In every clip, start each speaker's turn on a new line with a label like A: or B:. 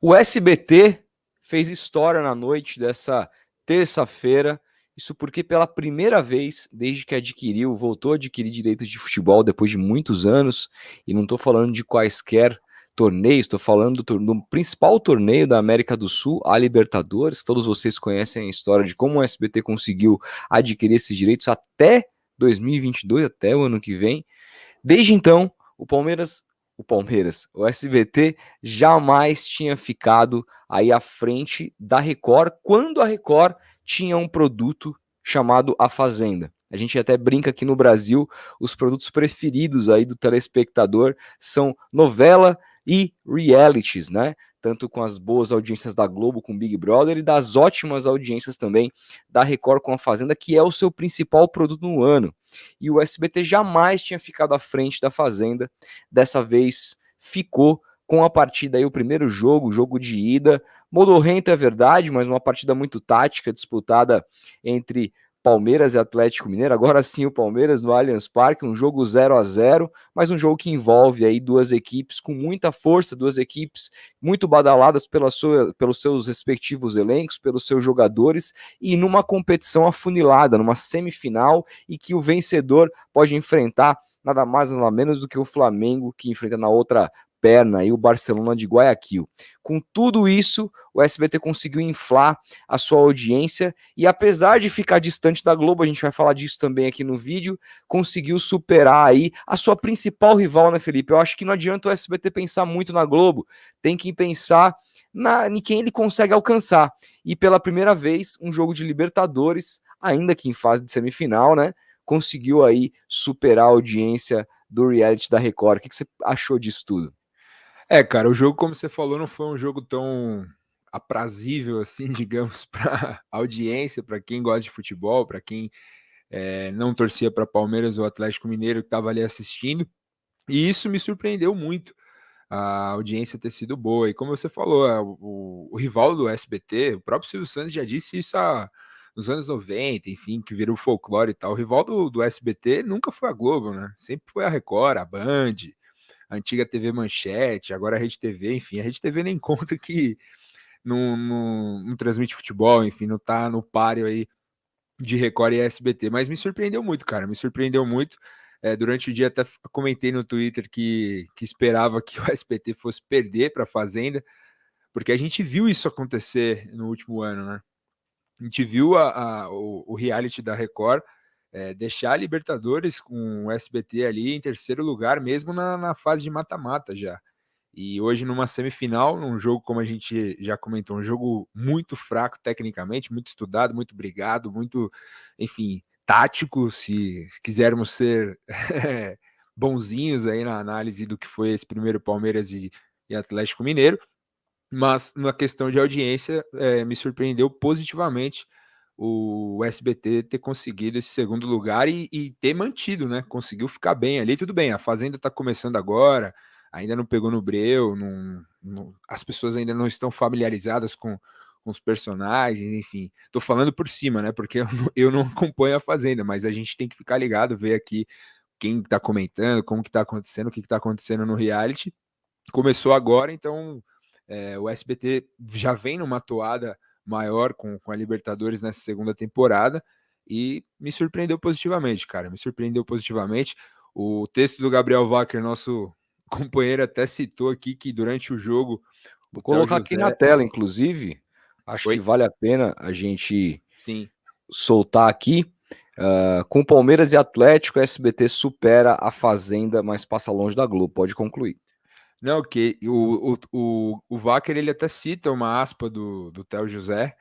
A: O SBT fez história na noite dessa terça-feira. Isso porque pela primeira vez, desde que voltou a adquirir direitos de futebol depois de muitos anos, e não estou falando de quaisquer torneios, estou falando do principal torneio da América do Sul, a Libertadores. Todos vocês conhecem a história de como o SBT conseguiu adquirir esses direitos até 2022, até o ano que vem. Desde então, o SBT jamais tinha ficado aí à frente da Record, quando a Record tinha um produto chamado A Fazenda. A gente até brinca aqui no Brasil, os produtos preferidos aí do telespectador são novela e realities, né? Tanto com as boas audiências da Globo com Big Brother e das ótimas audiências também da Record com A Fazenda, que é o seu principal produto no ano. E o SBT jamais tinha ficado à frente da Fazenda. Dessa vez ficou com a partida aí, o primeiro jogo de ida. Modorrento é verdade, mas uma partida muito tática, disputada entre Palmeiras e Atlético Mineiro. Agora sim o Palmeiras no Allianz Parque, um jogo 0-0, mas um jogo que envolve aí duas equipes com muita força, duas equipes muito badaladas pelos seus respectivos elencos, pelos seus jogadores, e numa competição afunilada, numa semifinal, e que o vencedor pode enfrentar nada mais nada menos do que o Flamengo, que enfrenta na outra perna aí o Barcelona de Guayaquil. Com tudo isso, o SBT conseguiu inflar a sua audiência e, apesar de ficar distante da Globo, a gente vai falar disso também aqui no vídeo, conseguiu superar aí a sua principal rival, né, Felipe? Eu acho que não adianta o SBT pensar muito na Globo, tem que pensar em quem ele consegue alcançar. E pela primeira vez, um jogo de Libertadores, ainda que em fase de semifinal, né, conseguiu aí superar a audiência do reality da Record. O que você achou disso tudo?
B: Cara, o jogo, como você falou, não foi um jogo tão aprazível assim, digamos, para audiência, para quem gosta de futebol, para quem não torcia para Palmeiras ou Atlético Mineiro que estava ali assistindo. E isso me surpreendeu muito, a audiência ter sido boa. E como você falou, o rival do SBT, o próprio Silvio Santos já disse isso nos anos 90, enfim, que virou folclore e tal. O rival do SBT nunca foi a Globo, né? Sempre foi a Record, a Band, a antiga TV Manchete, agora a Rede TV, enfim, a Rede TV nem conta que não transmite futebol, enfim, não tá no páreo aí de Record e SBT, mas me surpreendeu muito, cara, me surpreendeu muito. Durante o dia até comentei no Twitter que esperava que o SBT fosse perder para a Fazenda, porque a gente viu isso acontecer no último ano, né? A gente viu o reality da Record deixar a Libertadores com o SBT ali em terceiro lugar, mesmo na fase de mata-mata já. E hoje, numa semifinal, num jogo, como a gente já comentou, um jogo muito fraco tecnicamente, muito estudado, muito brigado, muito, enfim, tático, se quisermos ser bonzinhos aí na análise do que foi esse primeiro Palmeiras e Atlético Mineiro. Mas na questão de audiência, me surpreendeu positivamente o SBT ter conseguido esse segundo lugar e ter mantido, né? Conseguiu ficar bem ali, tudo bem. A Fazenda está começando agora, ainda não pegou no breu, as pessoas ainda não estão familiarizadas com os personagens, enfim. Tô falando por cima, né? Porque eu não acompanho a Fazenda, mas a gente tem que ficar ligado, ver aqui quem está comentando, como que tá acontecendo, o que está acontecendo no reality. Começou agora, então o SBT já vem numa toada maior com a Libertadores nessa segunda temporada e me surpreendeu positivamente, cara. Me surpreendeu positivamente. O texto do Gabriel Wacker, nosso companheiro, até citou aqui que durante o jogo o
A: Vou
B: Theo
A: colocar aqui na
B: José.
A: tela, inclusive, acho que
B: Oi?
A: vale a pena a gente
B: Sim.
A: soltar aqui. Com Palmeiras e Atlético, a SBT supera a Fazenda, mas passa longe da Globo. Pode concluir.
B: Não, que o Wacker ele até cita uma aspa do Theo José,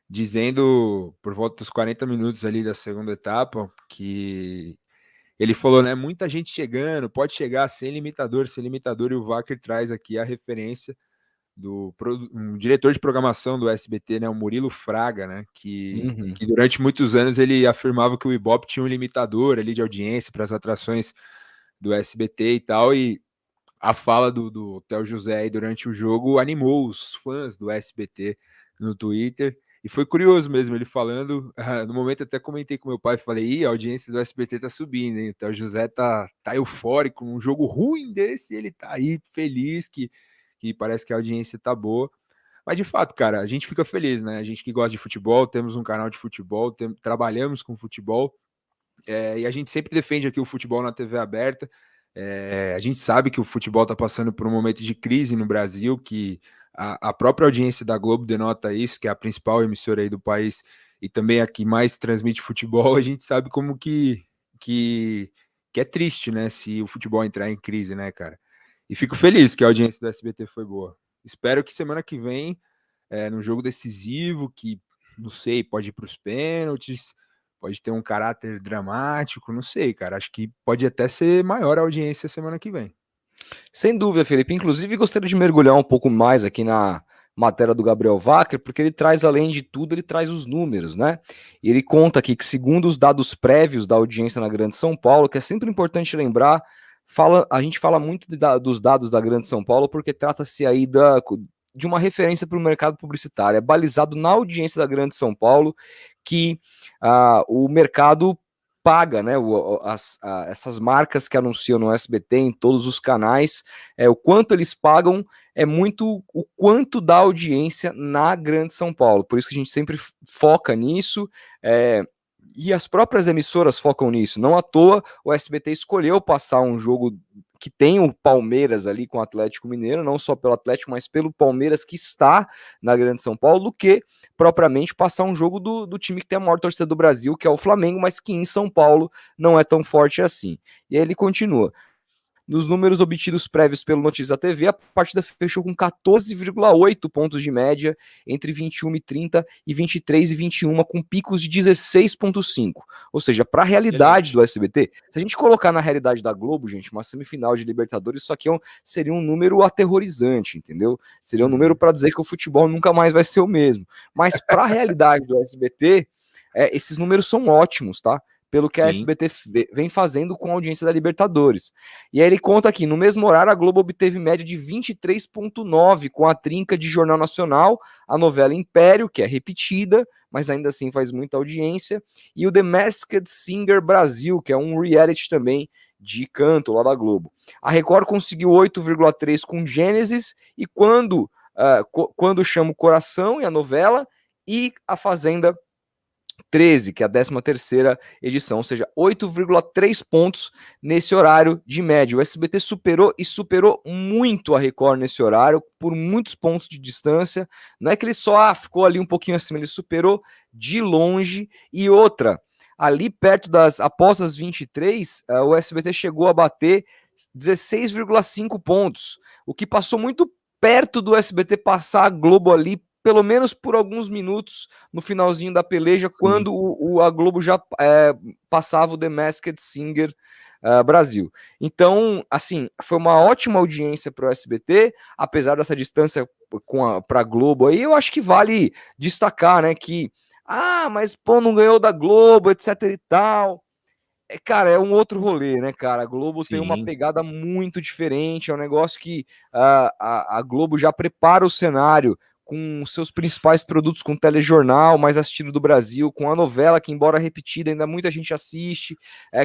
B: dizendo por volta dos 40 minutos ali da segunda etapa que ele falou, né? Muita gente chegando, pode chegar sem limitador, e o Wacker traz aqui a referência do um diretor de programação do SBT, né? O Murilo Fraga, né?
A: Uhum.
B: Que durante muitos anos ele afirmava que o Ibope tinha um limitador ali de audiência para as atrações do SBT e tal, e a fala do Theo José aí durante o jogo animou os fãs do SBT no Twitter. E foi curioso mesmo ele falando. No momento até comentei com meu pai, falei: a audiência do SBT tá subindo, hein? O Theo José tá eufórico, um jogo ruim desse, ele tá aí feliz que parece que a audiência tá boa. Mas de fato, cara, a gente fica feliz, né? A gente que gosta de futebol, temos um canal de futebol, trabalhamos com futebol, e a gente sempre defende aqui o futebol na TV aberta. A gente sabe que o futebol está passando por um momento de crise no Brasil, que a própria audiência da Globo denota isso, que é a principal emissora aí do país e também a que mais transmite futebol. A gente sabe como que é triste, né, se o futebol entrar em crise, né, cara? E fico feliz que a audiência do SBT foi boa. Espero que semana que vem, num jogo decisivo, que, não sei, pode ir para os pênaltis, pode ter um caráter dramático, não sei, cara. Acho que pode até ser maior a audiência semana que vem.
A: Sem dúvida, Felipe. Inclusive, gostaria de mergulhar um pouco mais aqui na matéria do Gabriel Wacker, porque ele traz, além de tudo, ele traz os números, né? E ele conta aqui que, segundo os dados prévios da audiência na Grande São Paulo, que é sempre importante lembrar, a gente fala muito dos dados da Grande São Paulo, porque trata-se aí de uma referência para o mercado publicitário. É balizado na audiência da Grande São Paulo que o mercado paga, né, essas marcas que anunciam no SBT em todos os canais, o quanto eles pagam é muito o quanto dá audiência na Grande São Paulo. Por isso que a gente sempre foca nisso, e as próprias emissoras focam nisso. Não à toa o SBT escolheu passar um jogo que tem o Palmeiras ali com o Atlético Mineiro, não só pelo Atlético, mas pelo Palmeiras que está na Grande São Paulo, do que propriamente passar um jogo do time que tem a maior torcida do Brasil, que é o Flamengo, mas que em São Paulo não é tão forte assim. E aí ele continua. Nos números obtidos prévios pelo Notícias da TV, a partida fechou com 14,8 pontos de média entre 21h30 e 23h21, com picos de 16,5. Ou seja, para a realidade do SBT, se a gente colocar na realidade da Globo, gente, uma semifinal de Libertadores, isso aqui seria um número aterrorizante, entendeu? Seria um número para dizer que o futebol nunca mais vai ser o mesmo. Mas para a realidade do SBT, esses números são ótimos, tá? Pelo que a SBT vem fazendo com a audiência da Libertadores. E aí ele conta aqui, no mesmo horário, a Globo obteve média de 23,9 com a trinca de Jornal Nacional, a novela Império, que é repetida, mas ainda assim faz muita audiência, e o The Masked Singer Brasil, que é um reality também de canto lá da Globo. A Record conseguiu 8,3 com Gênesis, e quando chama o Coração e a novela, e a Fazenda 13, que é a 13ª edição, ou seja, 8,3 pontos nesse horário de média. O SBT superou muito a Record nesse horário, por muitos pontos de distância. Não é que ele só ficou ali um pouquinho acima, ele superou de longe. E outra, ali perto após as 23, o SBT chegou a bater 16,5 pontos, o que passou muito perto do SBT passar a Globo ali, pelo menos por alguns minutos no finalzinho da peleja, quando a Globo já passava o The Masked Singer Brasil. Então, assim, foi uma ótima audiência para o SBT, apesar dessa distância para a Globo aí. Eu acho que vale destacar, né, que mas pô, não ganhou da Globo, etc e tal. Cara, é um outro rolê, né, cara? A Globo tem uma pegada muito diferente, é um negócio que a Globo já prepara o cenário com seus principais produtos, com o telejornal mais assistido do Brasil, com a novela, que embora repetida, ainda muita gente assiste,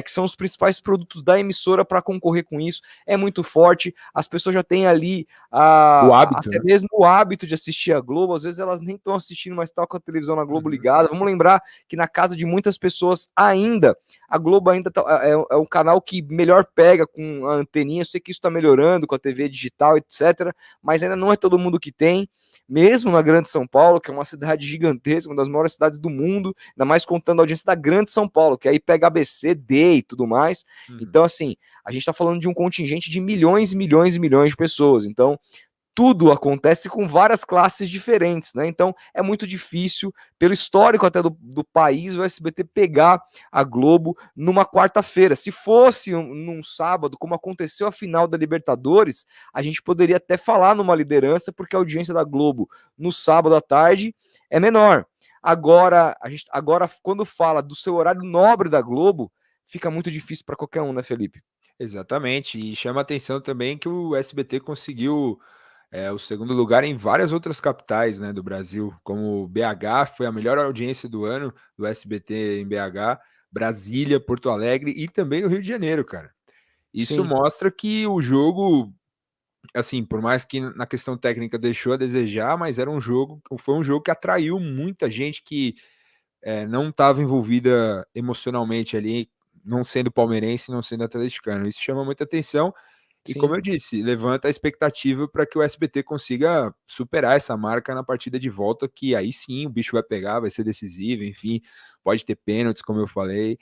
A: que são os principais produtos da emissora para concorrer com isso, é muito forte, as pessoas já têm ali
B: o hábito,
A: até
B: né?
A: mesmo o hábito de assistir a Globo, às vezes elas nem estão assistindo, mas estão com a televisão na Globo ligada. Vamos lembrar que na casa de muitas pessoas ainda, a Globo ainda é um canal que melhor pega com a anteninha. Eu sei que isso está melhorando com a TV digital, etc., mas ainda não é todo mundo que tem, mesmo na Grande São Paulo, que é uma cidade gigantesca, uma das maiores cidades do mundo, ainda mais contando a audiência da Grande São Paulo, que aí pega ABC, D e tudo mais. Então, assim, a gente está falando de um contingente de milhões e milhões e milhões de pessoas. Então, tudo acontece com várias classes diferentes, né? Então é muito difícil, pelo histórico até do país, o SBT pegar a Globo numa quarta-feira. Se fosse num sábado, como aconteceu a final da Libertadores, a gente poderia até falar numa liderança, porque a audiência da Globo no sábado à tarde é menor. Agora, quando fala do seu horário nobre da Globo, fica muito difícil para qualquer um, né, Felipe?
B: Exatamente, e chama a atenção também que o SBT conseguiu o segundo lugar em várias outras capitais, né, do Brasil, como BH, foi a melhor audiência do ano do SBT em BH, Brasília, Porto Alegre e também no Rio de Janeiro, cara. Isso
A: Sim.
B: mostra que o jogo assim, por mais que na questão técnica deixou a desejar, mas foi um jogo que atraiu muita gente que não estava envolvida emocionalmente ali, não sendo palmeirense, não sendo atleticano. Isso chama muita atenção e, como
A: Sim.
B: eu disse, levanta a expectativa para que o SBT consiga superar essa marca na partida de volta, que aí sim o bicho vai pegar, vai ser decisivo, enfim, pode ter pênaltis, como eu falei,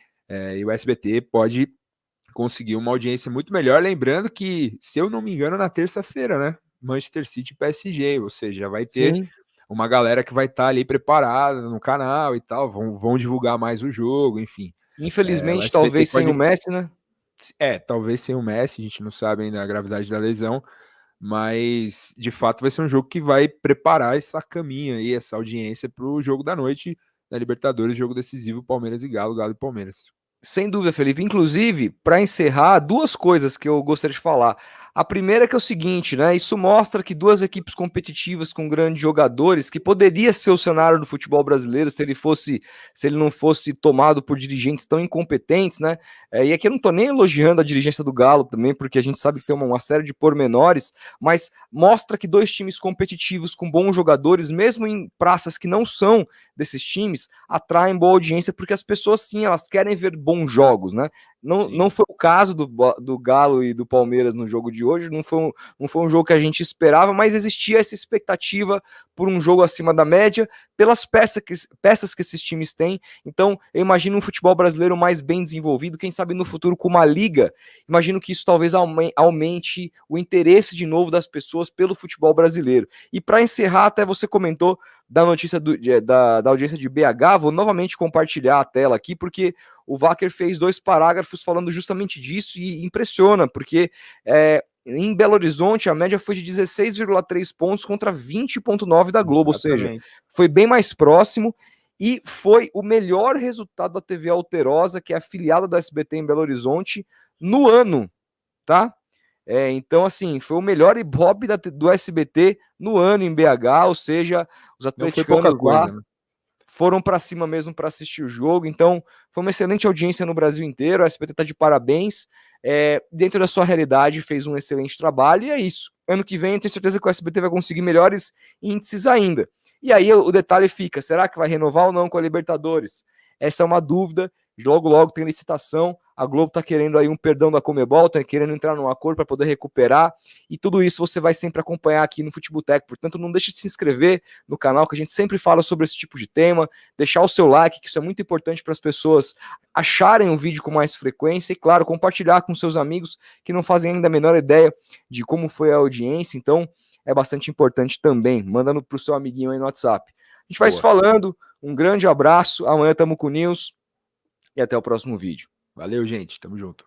B: e o SBT pode conseguir uma audiência muito melhor, lembrando que, se eu não me engano, na terça-feira, né? Manchester City e PSG, ou seja, vai ter
A: Sim.
B: uma galera que vai estar ali preparada no canal e tal, vão divulgar mais o jogo, enfim. O
A: Infelizmente,
B: SBT
A: talvez sem o
B: pode.
A: Messi, né?
B: Talvez sem o Messi, a gente não sabe ainda a gravidade da lesão, mas de fato vai ser um jogo que vai preparar essa caminha aí, essa audiência para o jogo da noite da Libertadores, jogo decisivo Palmeiras e Galo, Galo e Palmeiras.
A: Sem dúvida, Felipe. Inclusive, para encerrar, duas coisas que eu gostaria de falar. A primeira é que é o seguinte, né? Isso mostra que duas equipes competitivas com grandes jogadores, que poderia ser o cenário do futebol brasileiro se ele não fosse tomado por dirigentes tão incompetentes, né? E aqui eu não tô nem elogiando a dirigência do Galo também, porque a gente sabe que tem uma série de pormenores, mas mostra que dois times competitivos com bons jogadores, mesmo em praças que não são desses times, atraem boa audiência, porque as pessoas sim, elas querem ver bons jogos, né? Não
B: Sim.
A: foi o caso do Galo e do Palmeiras no jogo de hoje, não foi um jogo que a gente esperava, mas existia essa expectativa por um jogo acima da média, pelas peças que esses times têm. Então, eu imagino um futebol brasileiro mais bem desenvolvido, quem sabe no futuro com uma liga, imagino que isso talvez aumente o interesse de novo das pessoas pelo futebol brasileiro. E para encerrar, até você comentou da notícia da audiência de BH, vou novamente compartilhar a tela aqui, porque o Wacker fez 2 parágrafos falando justamente disso e impressiona, porque em Belo Horizonte a média foi de 16,3 pontos contra 20,9 da Globo, ou seja,
B: Exatamente.
A: foi bem mais próximo e foi o melhor resultado da TV Alterosa, que é afiliada do SBT em Belo Horizonte, no ano, tá? Então, assim, foi o melhor Ibope do SBT no ano em BH, ou seja, os
B: Não foi pouca
A: atleticanos lá
B: coisa, né?
A: foram para cima mesmo para assistir o jogo. Então, foi uma excelente audiência no Brasil inteiro. A SBT está de parabéns. Dentro da sua realidade, fez um excelente trabalho e é isso. Ano que vem, eu tenho certeza que o SBT vai conseguir melhores índices ainda. E aí o detalhe fica: será que vai renovar ou não com a Libertadores? Essa é uma dúvida. Logo, logo tem licitação. A Globo está querendo aí um perdão da Comebol, está querendo entrar num acordo para poder recuperar. E tudo isso você vai sempre acompanhar aqui no Futeboteco. Portanto, não deixe de se inscrever no canal, que a gente sempre fala sobre esse tipo de tema. Deixar o seu like, que isso é muito importante para as pessoas acharem o vídeo com mais frequência. E, claro, compartilhar com seus amigos que não fazem ainda a menor ideia de como foi a audiência. Então, é bastante importante também. Mandando para o seu amiguinho aí no WhatsApp. A gente vai se
B: Boa.
A: falando. Um grande abraço. Amanhã estamos com o News. E até o próximo vídeo.
B: Valeu, gente. Tamo junto.